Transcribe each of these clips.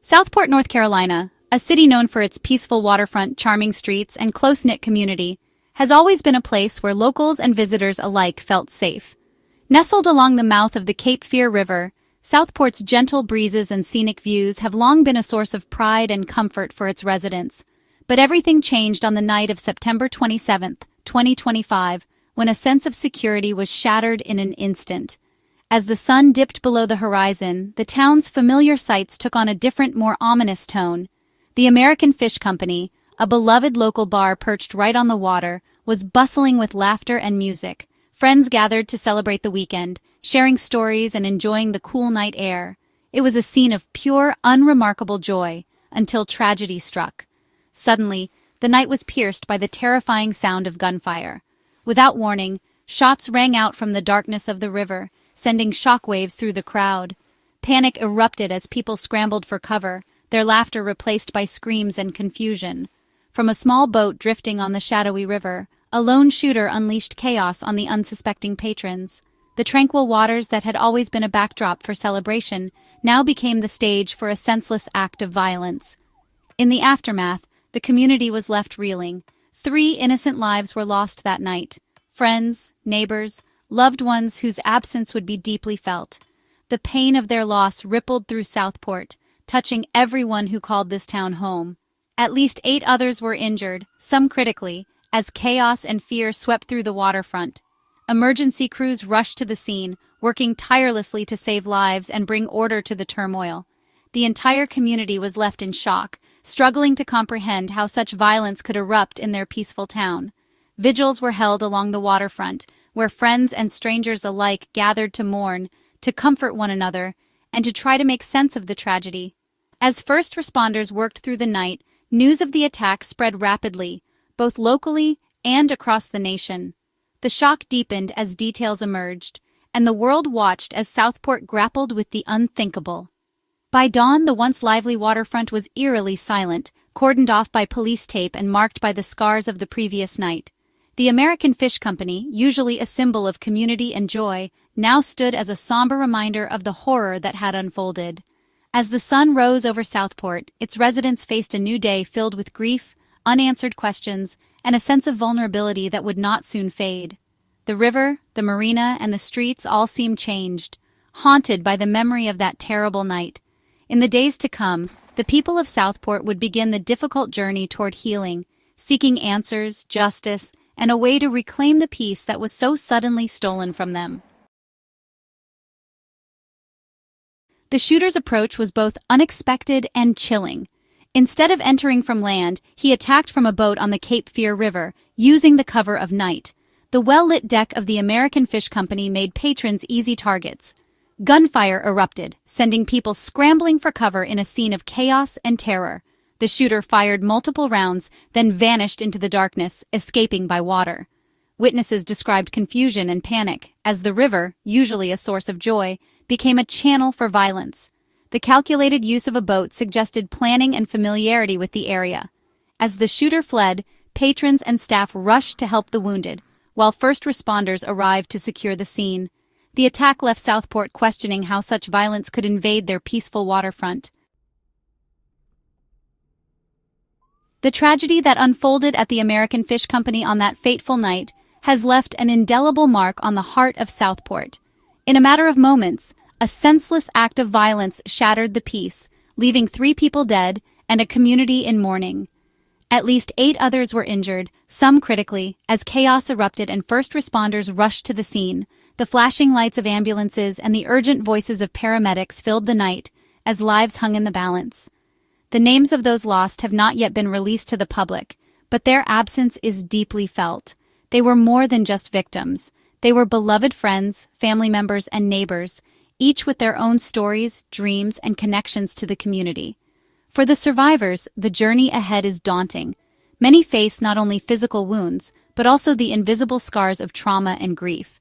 Southport, North Carolina, a city known for its peaceful waterfront, charming streets, and close-knit community, has always been a place where locals and visitors alike felt safe. Nestled along the mouth of the Cape Fear River, Southport's gentle breezes and scenic views have long been a source of pride and comfort for its residents. But everything changed on the night of September 27, 2025, when a sense of security was shattered in an instant. As the sun dipped below the horizon, the town's familiar sights took on a different, more ominous tone. The American FishCompany, a beloved local bar perched right on the water, was bustling with laughter and music. Friends gathered to celebrate the weekend, sharing stories and enjoying the cool night air. It was a scene of pure, unremarkable joy, until tragedy struck. Suddenly, the night was pierced by the terrifying sound of gunfire. Without warning, shots rang out from the darkness of the river, sending shockwaves through the crowd. Panic erupted as people scrambled for cover, their laughter replaced by screams and confusion. From a small boat drifting on the shadowy river, a lone shooter unleashed chaos on the unsuspecting patrons. The tranquil waters that had always been a backdrop for celebration now became the stage for a senseless act of violence. In the aftermath, the community was left reeling. 3 innocent lives were lost that night. Friends, neighbors, loved ones whose absence would be deeply felt. The pain of their loss rippled through Southport, touching everyone who called this town home. At least 8 others were injured, some critically, as chaos and fear swept through the waterfront. Emergency crews rushed to the scene, working tirelessly to save lives and bring order to the turmoil. The entire community was left in shock, struggling to comprehend how such violence could erupt in their peaceful town. Vigils were held along the waterfront, where friends and strangers alike gathered to mourn, to comfort one another, and to try to make sense of the tragedy. As first responders worked through the night, news of the attack spread rapidly, both locally and across the nation. The shock deepened as details emerged, and the world watched as Southport grappled with the unthinkable. By dawn, the once lively waterfront was eerily silent, cordoned off by police tape and marked by the scars of the previous night. The American FishCompany, usually a symbol of community and joy, now stood as a somber reminder of the horror that had unfolded. As the sun rose over Southport, its residents faced a new day filled with grief, unanswered questions, and a sense of vulnerability that would not soon fade. The river, the marina, and the streets all seemed changed, haunted by the memory of that terrible night. In the days to come, the people of Southport would begin the difficult journey toward healing, seeking answers, justice, and a way to reclaim the peace that was so suddenly stolen from them. The shooter's approach was both unexpected and chilling. Instead of entering from land, he attacked from a boat on the Cape Fear River, using the cover of night. The well-lit deck of the American FishCompany made patrons easy targets. Gunfire erupted, sending people scrambling for cover in a scene of chaos and terror. The shooter fired multiple rounds, then vanished into the darkness, escaping by water. Witnesses described confusion and panic, as the river, usually a source of joy, became a channel for violence. The calculated use of a boat suggested planning and familiarity with the area. As the shooter fled, patrons and staff rushed to help the wounded, while first responders arrived to secure the scene. The attack left Southport questioning how such violence could invade their peaceful waterfront. The tragedy that unfolded at the American FishCompany on that fateful night has left an indelible mark on the heart of Southport. In a matter of moments, a senseless act of violence shattered the peace, leaving 3 people dead and a community in mourning. At least 8 others were injured, some critically, as chaos erupted and first responders rushed to the scene. The flashing lights of ambulances and the urgent voices of paramedics filled the night as lives hung in the balance. The names of those lost have not yet been released to the public, but their absence is deeply felt. They were more than just victims. They were beloved friends, family members, and neighbors, each with their own stories, dreams, and connections to the community. For the survivors, the journey ahead is daunting. Many face not only physical wounds, but also the invisible scars of trauma and grief.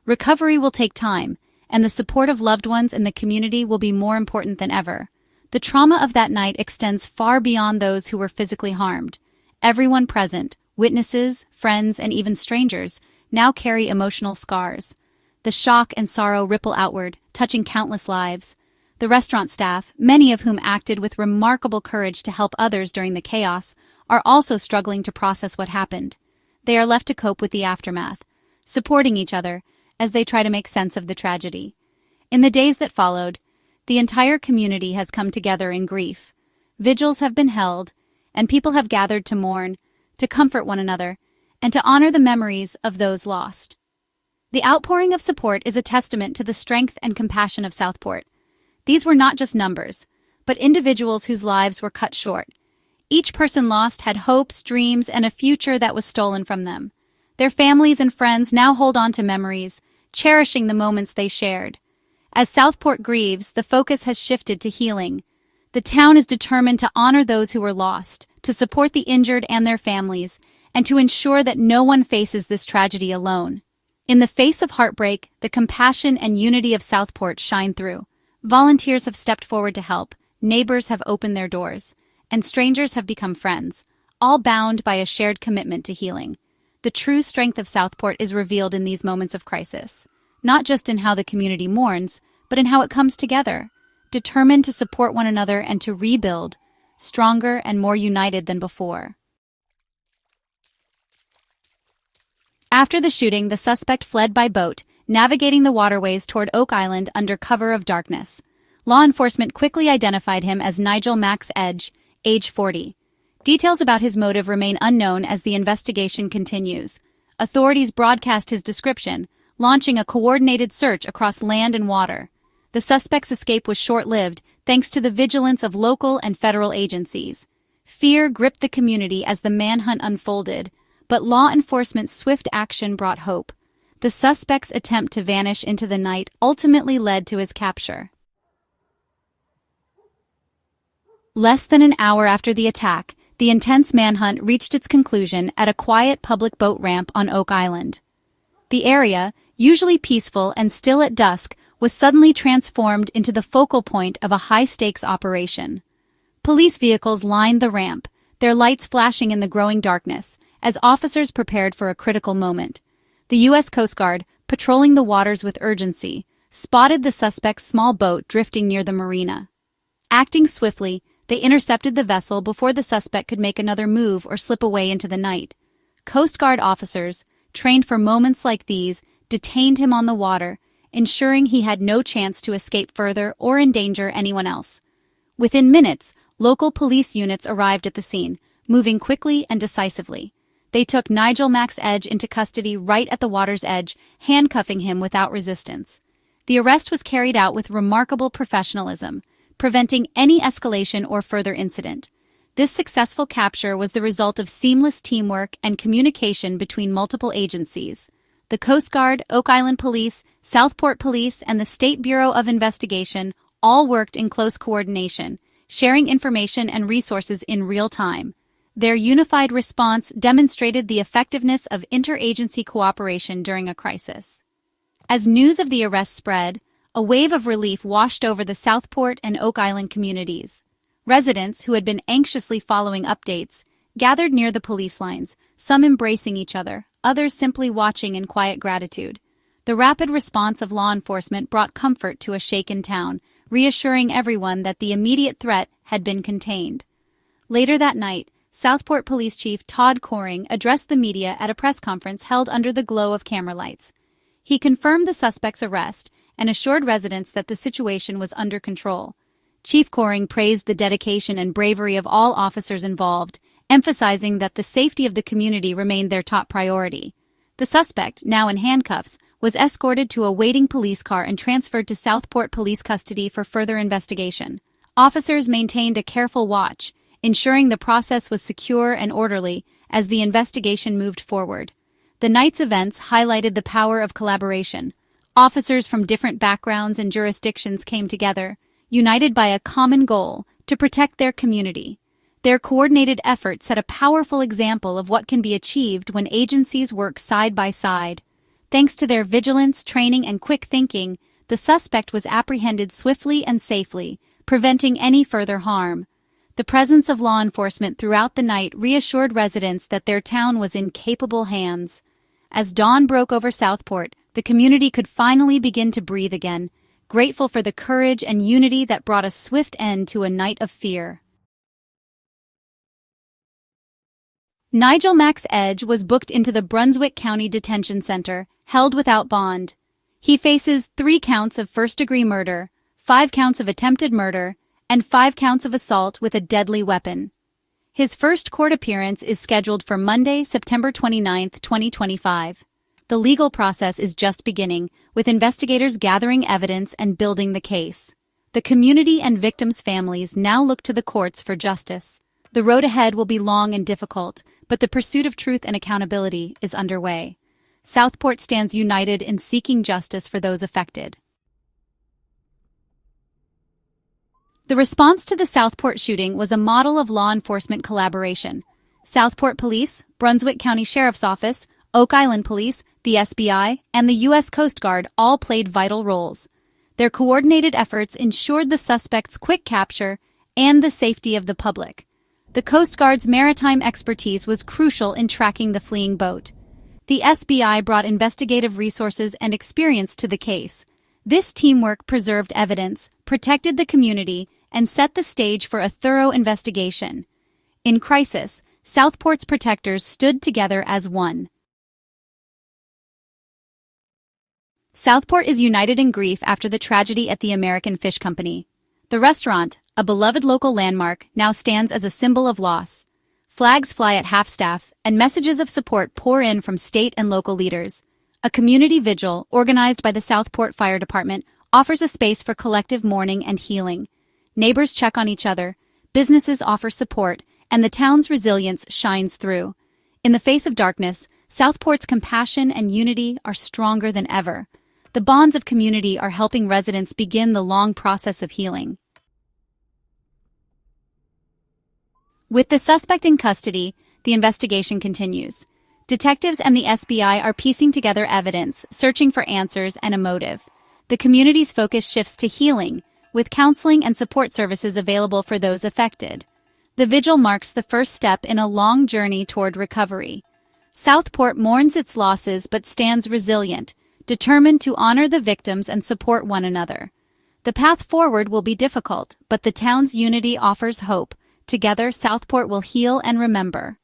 Recovery will take time, and the support of loved ones in the community will be more important than ever. The trauma of that night extends far beyond those who were physically harmed. Everyone present, witnesses, friends, and even strangers, now carry emotional scars. The shock and sorrow ripple outward, touching countless lives. The restaurant staff, many of whom acted with remarkable courage to help others during the chaos, are also struggling to process what happened. They are left to cope with the aftermath, supporting each other as they try to make sense of the tragedy. In the days that followed, the entire community has come together in grief. Vigils have been held, and people have gathered to mourn, to comfort one another, and to honor the memories of those lost. The outpouring of support is a testament to the strength and compassion of Southport. These were not just numbers, but individuals whose lives were cut short. Each person lost had hopes, dreams, and a future that was stolen from them. Their families and friends now hold on to memories, cherishing the moments they shared. As Southport grieves, the focus has shifted to healing. The town is determined to honor those who were lost, to support the injured and their families, and to ensure that no one faces this tragedy alone. In the face of heartbreak, the compassion and unity of Southport shine through. Volunteers have stepped forward to help, neighbors have opened their doors, and strangers have become friends, all bound by a shared commitment to healing. The true strength of Southport is revealed in these moments of crisis, not just in how the community mourns, but in how it comes together, determined to support one another and to rebuild, stronger and more united than before. After the shooting, the suspect fled by boat, navigating the waterways toward Oak Island under cover of darkness. Law enforcement quickly identified him as Nigel Max Edge, age 40. Details about his motive remain unknown as the investigation continues. Authorities broadcast his description, launching a coordinated search across land and water. The suspect's escape was short-lived, thanks to the vigilance of local and federal agencies. Fear gripped the community as the manhunt unfolded, but law enforcement's swift action brought hope. The suspect's attempt to vanish into the night ultimately led to his capture. Less than an hour after the attack, the intense manhunt reached its conclusion at a quiet public boat ramp on Oak Island. The area, usually peaceful and still at dusk, was suddenly transformed into the focal point of a high-stakes operation. Police vehicles lined the ramp, their lights flashing in the growing darkness, as officers prepared for a critical moment. The U.S. Coast Guard, patrolling the waters with urgency, spotted the suspect's small boat drifting near the marina. Acting swiftly, they intercepted the vessel before the suspect could make another move or slip away into the night. Coast Guard officers, trained for moments like these, detained him on the water, ensuring he had no chance to escape further or endanger anyone else. Within minutes, local police units arrived at the scene, moving quickly and decisively. They took Nigel Max Edge into custody right at the water's edge, handcuffing him without resistance. The arrest was carried out with remarkable professionalism, preventing any escalation or further incident. This successful capture was the result of seamless teamwork and communication between multiple agencies. The Coast Guard, Oak Island Police, Southport Police, and the State Bureau of Investigation all worked in close coordination, sharing information and resources in real time. Their unified response demonstrated the effectiveness of interagency cooperation during a crisis. As news of the arrest spread, a wave of relief washed over the Southport and Oak Island communities. Residents, who had been anxiously following updates, gathered near the police lines, some embracing each other, others simply watching in quiet gratitude. The rapid response of law enforcement brought comfort to a shaken town, reassuring everyone that the immediate threat had been contained. Later that night, Southport Police Chief Todd addressed the media at a press conference held under the glow of camera lights. He confirmed the suspect's arrest and assured residents that the situation was under control. Chief Coring praised the dedication and bravery of all officers involved, emphasizing that the safety of the community remained their top priority. The suspect, now in handcuffs, was escorted to a waiting police car and transferred to Southport police custody for further investigation. Officers maintained a careful watch, ensuring the process was secure and orderly as the investigation moved forward. The night's events highlighted the power of collaboration. Officers from different backgrounds and jurisdictions came together, united by a common goal to protect their community. Their coordinated effort set a powerful example of what can be achieved when agencies work side by side. Thanks to their vigilance, training, and quick thinking, the suspect was apprehended swiftly and safely, preventing any further harm. The presence of law enforcement throughout the night reassured residents that their town was in capable hands. As dawn broke over Southport, the community could finally begin to breathe again, grateful for the courage and unity that brought a swift end to a night of fear. Nigel Max Edge was booked into the Brunswick County Detention Center, held without bond. He faces 3 counts of first-degree murder, 5 counts of attempted murder, and 5 counts of assault with a deadly weapon. His first court appearance is scheduled for Monday, September 29, 2025. The legal process is just beginning, with investigators gathering evidence and building the case. The community and victims' families now look to the courts for justice. The road ahead will be long and difficult, but the pursuit of truth and accountability is underway. Southport stands united in seeking justice for those affected. The response to the Southport shooting was a model of law enforcement collaboration. Southport Police, Brunswick County Sheriff's Office, Oak Island Police, the SBI, and the U.S. Coast Guard all played vital roles. Their coordinated efforts ensured the suspect's quick capture and the safety of the public. The Coast Guard's maritime expertise was crucial in tracking the fleeing boat. The SBI brought investigative resources and experience to the case. This teamwork preserved evidence, protected the community, and set the stage for a thorough investigation. In crisis, Southport's protectors stood together as one. Southport is united in grief after the tragedy at the American FishCompany. The restaurant, a beloved local landmark, now stands as a symbol of loss. Flags fly at half-staff, and messages of support pour in from state and local leaders. A community vigil, organized by the Southport Fire Department, offers a space for collective mourning and healing. Neighbors check on each other, businesses offer support, and the town's resilience shines through. In the face of darkness, Southport's compassion and unity are stronger than ever. The bonds of community are helping residents begin the long process of healing. With the suspect in custody, the investigation continues. Detectives and the SBI are piecing together evidence, searching for answers and a motive. The community's focus shifts to healing, with counseling and support services available for those affected. The vigil marks the first step in a long journey toward recovery. Southport mourns its losses but stands resilient, determined to honor the victims and support one another. The path forward will be difficult, but the town's unity offers hope. Together, Southport will heal and remember.